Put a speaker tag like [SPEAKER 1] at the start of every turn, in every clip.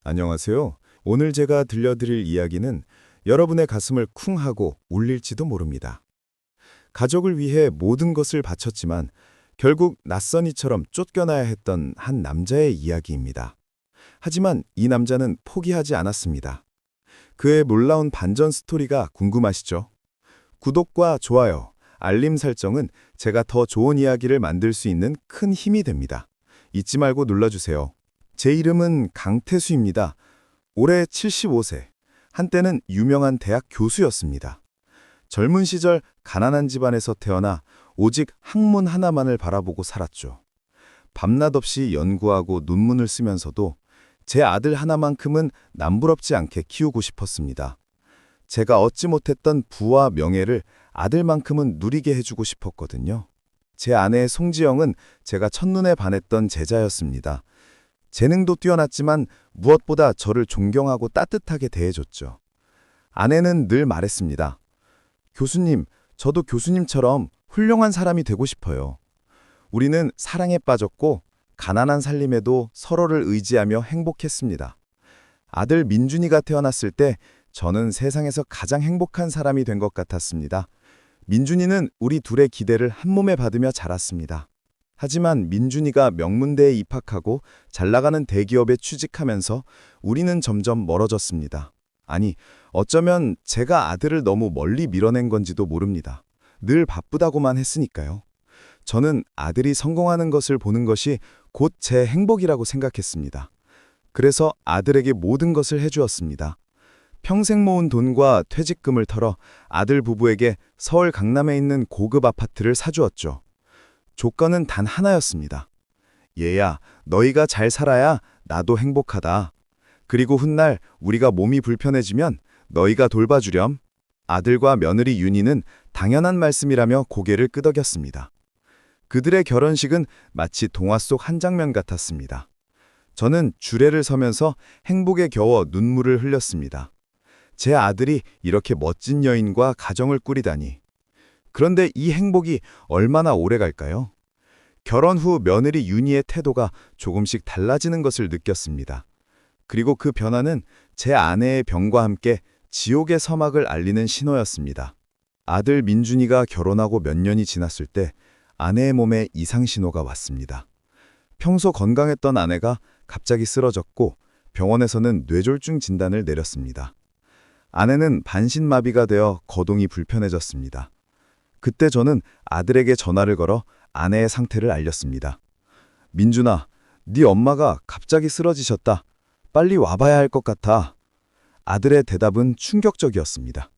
[SPEAKER 1] 안녕하세요. 오늘 제가 들려드릴 이야기는 여러분의 가슴을 쿵 하고 울릴지도 모릅니다. 가족을 위해 모든 것을 바쳤지만 결국 낯선 이처럼 쫓겨나야 했던 한 남자의 이야기입니다. 하지만 이 남자는 포기하지 않았습니다. 그의 놀라운 반전 스토리가 궁금하시죠? 구독과 좋아요, 알림 설정은 제가 더 좋은 이야기를 만들 수 있는 큰 힘이 됩니다. 잊지 말고 눌러주세요. 제 이름은 강태수입니다. 올해 75세. 한때는 유명한 대학 교수였습니다. 젊은 시절 가난한 집안에서 태어나 오직 학문 하나만을 바라보고 살았죠. 밤낮 없이 연구하고 논문을 쓰면서도 제 아들 하나만큼은 남부럽지 않게 키우고 싶었습니다. 제가 얻지 못했던 부와 명예를 아들만큼은 누리게 해주고 싶었거든요. 제 아내 송지영은 제가 첫눈에 반했던 제자였습니다. 재능도 뛰어났지만 무엇보다 저를 존경하고 따뜻하게 대해줬죠. 아내는 늘 말했습니다. 교수님, 저도 교수님처럼 훌륭한 사람이 되고 싶어요. 우리는 사랑에 빠졌고 가난한 살림에도 서로를 의지하며 행복했습니다. 아들 민준이가 태어났을 때 저는 세상에서 가장 행복한 사람이 된 것 같았습니다. 민준이는 우리 둘의 기대를 한몸에 받으며 자랐습니다. 하지만 민준이가 명문대에 입학하고 잘 나가는 대기업에 취직하면서 우리는 점점 멀어졌습니다. 아니, 어쩌면 제가 아들을 너무 멀리 밀어낸 건지도 모릅니다. 늘 바쁘다고만 했으니까요. 저는 아들이 성공하는 것을 보는 것이 곧 제 행복이라고 생각했습니다. 그래서 아들에게 모든 것을 해주었습니다. 평생 모은 돈과 퇴직금을 털어 아들 부부에게 서울 강남에 있는 고급 아파트를 사주었죠. 조건은 단 하나였습니다. 얘야, 너희가 잘 살아야 나도 행복하다. 그리고 훗날 우리가 몸이 불편해지면 너희가 돌봐주렴. 아들과 며느리 윤희는 당연한 말씀이라며 고개를 끄덕였습니다. 그들의 결혼식은 마치 동화 속 한 장면 같았습니다. 저는 주례를 서면서 행복에 겨워 눈물을 흘렸습니다. 제 아들이 이렇게 멋진 여인과 가정을 꾸리다니. 그런데 이 행복이 얼마나 오래 갈까요? 결혼 후 며느리 윤희의 태도가 조금씩 달라지는 것을 느꼈습니다. 그리고 그 변화는 제 아내의 병과 함께 지옥의 서막을 알리는 신호였습니다. 아들 민준이가 결혼하고 몇 년이 지났을 때 아내의 몸에 이상 신호가 왔습니다. 평소 건강했던 아내가 갑자기 쓰러졌고 병원에서는 뇌졸중 진단을 내렸습니다. 아내는 반신마비가 되어 거동이 불편해졌습니다. 그때 저는 아들에게 전화를 걸어 아내의 상태를 알렸습니다. 민준아, 네 엄마가 갑자기 쓰러지셨다. 빨리 와봐야 할 것 같아. 아들의 대답은 충격적이었습니다.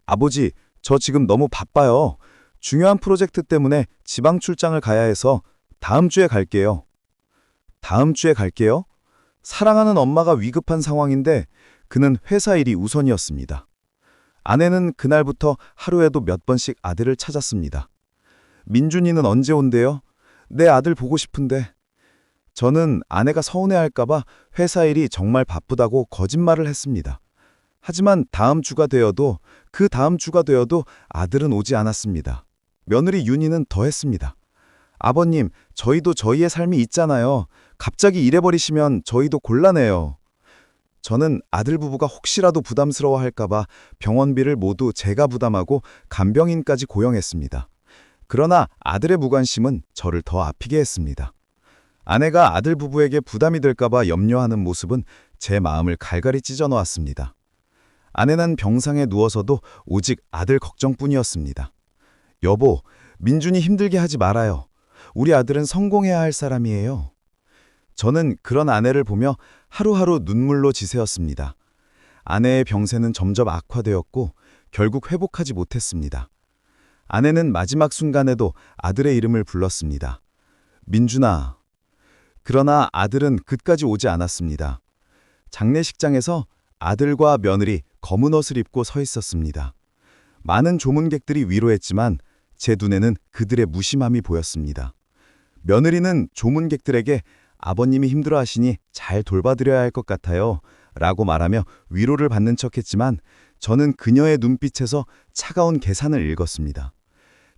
[SPEAKER 1] 아버지, 저 지금 너무 바빠요. 중요한 프로젝트 때문에 지방 출장을 가야 해서 다음 주에 갈게요. 다음 주에 갈게요? 사랑하는 엄마가 위급한 상황인데 그는 회사 일이 우선이었습니다. 아내는 그날부터 하루에도 몇 번씩 아들을 찾았습니다. 민준이는 언제 온대요? 내 아들 보고 싶은데. 저는 아내가 서운해할까봐 회사 일이 정말 바쁘다고 거짓말을 했습니다. 하지만 다음 주가 되어도 그 다음 주가 되어도 아들은 오지 않았습니다. 며느리 윤희는 더 했습니다. 아버님, 저희도 저희의 삶이 있잖아요. 갑자기 이래버리시면 저희도 곤란해요. 저는 아들 부부가 혹시라도 부담스러워할까봐 병원비를 모두 제가 부담하고 간병인까지 고용했습니다. 그러나 아들의 무관심은 저를 더 아프게 했습니다. 아내가 아들 부부에게 부담이 될까봐 염려하는 모습은 제 마음을 갈갈이 찢어놓았습니다. 아내는 병상에 누워서도 오직 아들 걱정뿐이었습니다. 여보, 민준이 힘들게 하지 말아요. 우리 아들은 성공해야 할 사람이에요. 저는 그런 아내를 보며 하루하루 눈물로 지새웠습니다. 아내의 병세는 점점 악화되었고 결국 회복하지 못했습니다. 아내는 마지막 순간에도 아들의 이름을 불렀습니다. 민준아. 그러나 아들은 끝까지 오지 않았습니다. 장례식장에서 아들과 며느리 검은 옷을 입고 서 있었습니다. 많은 조문객들이 위로했지만 제 눈에는 그들의 무심함이 보였습니다. 며느리는 조문객들에게 아버님이 힘들어하시니 잘 돌봐드려야 할 것 같아요 라고 말하며 위로를 받는 척했지만 저는 그녀의 눈빛에서 차가운 계산을 읽었습니다.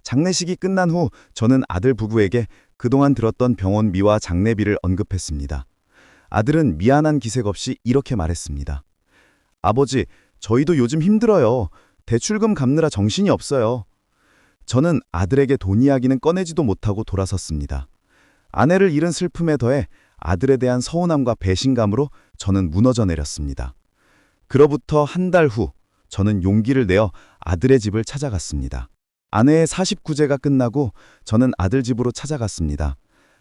[SPEAKER 1] 장례식이 끝난 후 저는 아들 부부에게 그동안 들었던 병원비와 장례비를 언급했습니다. 아들은 미안한 기색 없이 이렇게 말했습니다. 아버지, 저희도 요즘 힘들어요. 대출금 갚느라 정신이 없어요. 저는 아들에게 돈 이야기는 꺼내지도 못하고 돌아섰습니다. 아내를 잃은 슬픔에 더해 아들에 대한 서운함과 배신감으로 저는 무너져 내렸습니다. 그로부터 한 달 후 저는 용기를 내어 아들의 집을 찾아갔습니다. 아내의 49제가 끝나고 저는 아들 집으로 찾아갔습니다.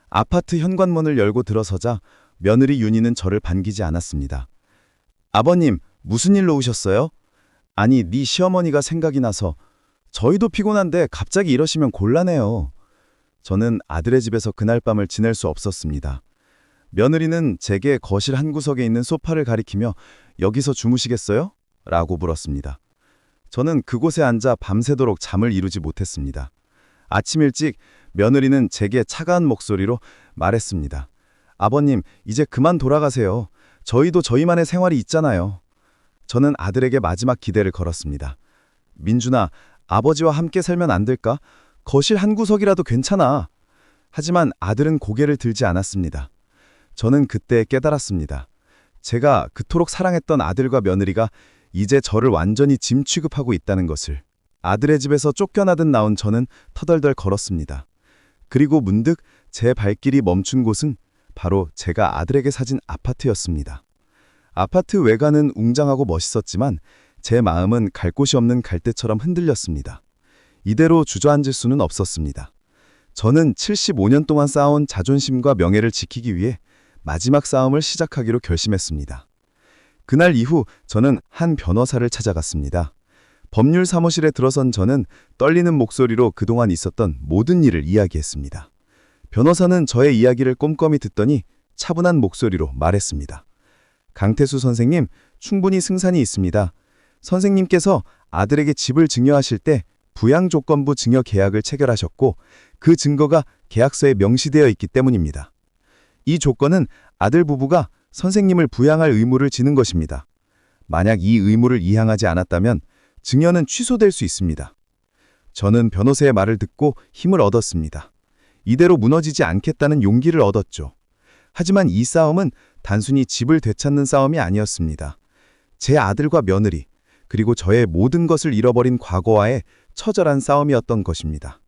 [SPEAKER 1] 아파트 현관문을 열고 들어서자 며느리 윤희는 저를 반기지 않았습니다. 아버님, 무슨 일로 오셨어요? 아니, 네 시어머니가 생각이 나서. 저희도 피곤한데 갑자기 이러시면 곤란해요. 저는 아들의 집에서 그날 밤을 지낼 수 없었습니다. 며느리는 제게 거실 한 구석에 있는 소파를 가리키며 여기서 주무시겠어요? 라고 물었습니다. 저는 그곳에 앉아 밤새도록 잠을 이루지 못했습니다. 아침 일찍 며느리는 제게 차가운 목소리로 말했습니다. 아버님, 이제 그만 돌아가세요. 저희도 저희만의 생활이 있잖아요. 저는 아들에게 마지막 기대를 걸었습니다. 민준아, 아버지와 함께 살면 안 될까? 거실 한 구석이라도 괜찮아. 하지만 아들은 고개를 들지 않았습니다. 저는 그때 깨달았습니다. 제가 그토록 사랑했던 아들과 며느리가 이제 저를 완전히 짐 취급하고 있다는 것을. 아들의 집에서 쫓겨나듯 나온 저는 터덜덜 걸었습니다. 그리고 문득 제 발길이 멈춘 곳은 바로 제가 아들에게 사준 아파트였습니다. 아파트 외관은 웅장하고 멋있었지만 제 마음은 갈 곳이 없는 갈대처럼 흔들렸습니다. 이대로 주저앉을 수는 없었습니다. 저는 75년 동안 쌓아온 자존심과 명예를 지키기 위해 마지막 싸움을 시작하기로 결심했습니다. 그날 이후 저는 한 변호사를 찾아갔습니다. 법률 사무실에 들어선 저는 떨리는 목소리로 그동안 있었던 모든 일을 이야기했습니다. 변호사는 저의 이야기를 꼼꼼히 듣더니 차분한 목소리로 말했습니다. 강태수 선생님, 충분히 승산이 있습니다. 선생님께서 아들에게 집을 증여하실 때 부양조건부 증여 계약을 체결하셨고 그 증거가 계약서에 명시되어 있기 때문입니다. 이 조건은 아들 부부가 선생님을 부양할 의무를 지는 것입니다. 만약 이 의무를 이행하지 않았다면 증여는 취소될 수 있습니다. 저는 변호사의 말을 듣고 힘을 얻었습니다. 이대로 무너지지 않겠다는 용기를 얻었죠. 하지만 이 싸움은 단순히 집을 되찾는 싸움이 아니었습니다. 제 아들과 며느리, 그리고 저의 모든 것을 잃어버린 과거와의 처절한 싸움이었던 것입니다.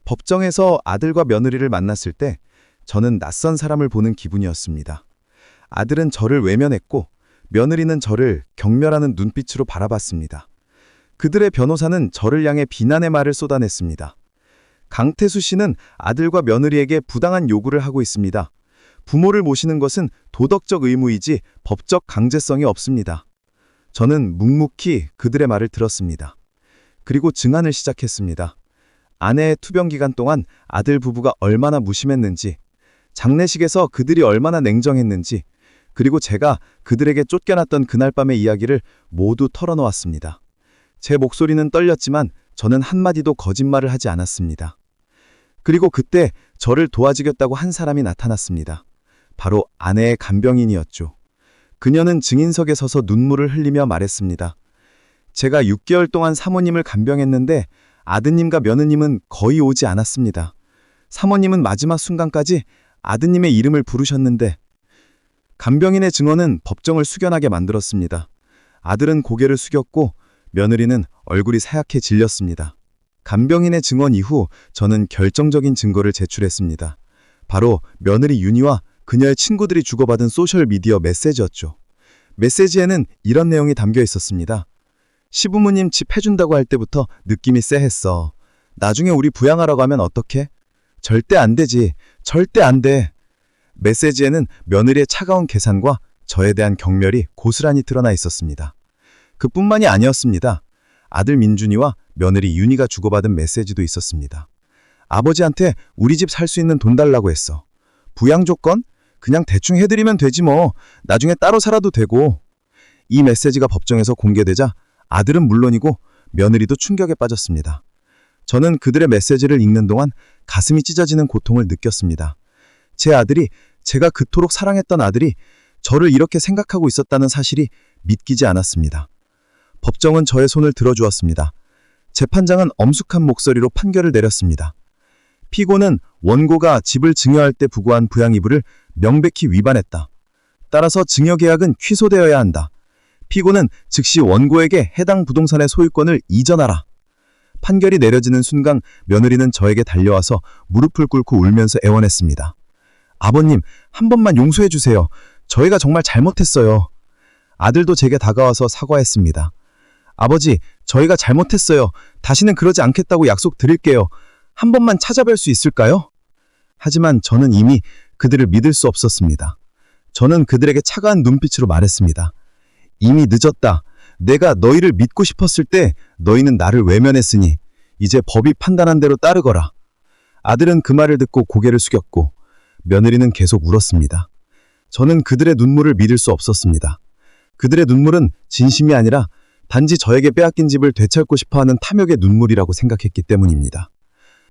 [SPEAKER 1] 법정에서 아들과 며느리를 만났을 때 저는 낯선 사람을 보는 기분이었습니다. 아들은 저를 외면했고 며느리는 저를 경멸하는 눈빛으로 바라봤습니다. 그들의 변호사는 저를 향해 비난의 말을 쏟아냈습니다. 강태수 씨는 아들과 며느리에게 부당한 요구를 하고 있습니다. 부모를 모시는 것은 도덕적 의무이지 법적 강제성이 없습니다. 저는 묵묵히 그들의 말을 들었습니다. 그리고 증언을 시작했습니다. 아내의 투병 기간 동안 아들 부부가 얼마나 무심했는지, 장례식에서 그들이 얼마나 냉정했는지, 그리고 제가 그들에게 쫓겨났던 그날 밤의 이야기를 모두 털어놓았습니다. 제 목소리는 떨렸지만 저는 한마디도 거짓말을 하지 않았습니다. 그리고 그때 저를 도와주겠다고 한 사람이 나타났습니다. 바로 아내의 간병인이었죠. 그녀는 증인석에 서서 눈물을 흘리며 말했습니다. 제가 6개월 동안 사모님을 간병했는데 아드님과 며느님은 거의 오지 않았습니다. 사모님은 마지막 순간까지 아드님의 이름을 부르셨는데 간병인의 증언은 법정을 숙연하게 만들었습니다. 아들은 고개를 숙였고 며느리는 얼굴이 하얗게 질렸습니다. 간병인의 증언 이후 저는 결정적인 증거를 제출했습니다. 바로 며느리 윤희와 그녀의 친구들이 주고받은 소셜미디어 메시지였죠. 메시지에는 이런 내용이 담겨 있었습니다. 시부모님 집 해준다고 할 때부터 느낌이 쎄했어. 나중에 우리 부양하라고 하면 어떡해? 절대 안 되지. 절대 안 돼. 메시지에는 며느리의 차가운 계산과 저에 대한 경멸이 고스란히 드러나 있었습니다. 그뿐만이 아니었습니다. 아들 민준이와 며느리 윤희가 주고받은 메시지도 있었습니다. 아버지한테 우리 집 살 수 있는 돈 달라고 했어. 부양 조건? 그냥 대충 해드리면 되지 뭐. 나중에 따로 살아도 되고. 이 메시지가 법정에서 공개되자 아들은 물론이고 며느리도 충격에 빠졌습니다. 저는 그들의 메시지를 읽는 동안 가슴이 찢어지는 고통을 느꼈습니다. 제 아들이, 제가 그토록 사랑했던 아들이 저를 이렇게 생각하고 있었다는 사실이 믿기지 않았습니다. 법정은 저의 손을 들어주었습니다. 재판장은 엄숙한 목소리로 판결을 내렸습니다. 피고는 원고가 집을 증여할 때 부과한 부양이부를 명백히 위반했다.
[SPEAKER 2] 따라서 증여계약은 취소되어야 한다. 피고는 즉시 원고에게 해당 부동산의 소유권을 이전하라. 판결이 내려지는 순간 며느리는 저에게 달려와서 무릎을 꿇고 울면서 애원했습니다. 아버님, 한 번만 용서해 주세요. 저희가 정말 잘못했어요. 아들도 제게 다가와서 사과했습니다. 아버지, 저희가 잘못했어요. 다시는 그러지 않겠다고 약속드릴게요. 한 번만 찾아뵐 수 있을까요? 하지만 저는 이미 그들을 믿을 수 없었습니다. 저는 그들에게 차가운 눈빛으로 말했습니다. 이미 늦었다. 내가 너희를 믿고 싶었을 때 너희는 나를 외면했으니 이제 법이 판단한 대로 따르거라. 아들은 그 말을 듣고 고개를 숙였고 며느리는 계속 울었습니다. 저는 그들의 눈물을 믿을 수 없었습니다. 그들의 눈물은 진심이 아니라 단지 저에게 빼앗긴 집을 되찾고 싶어하는 탐욕의 눈물이라고 생각했기 때문입니다.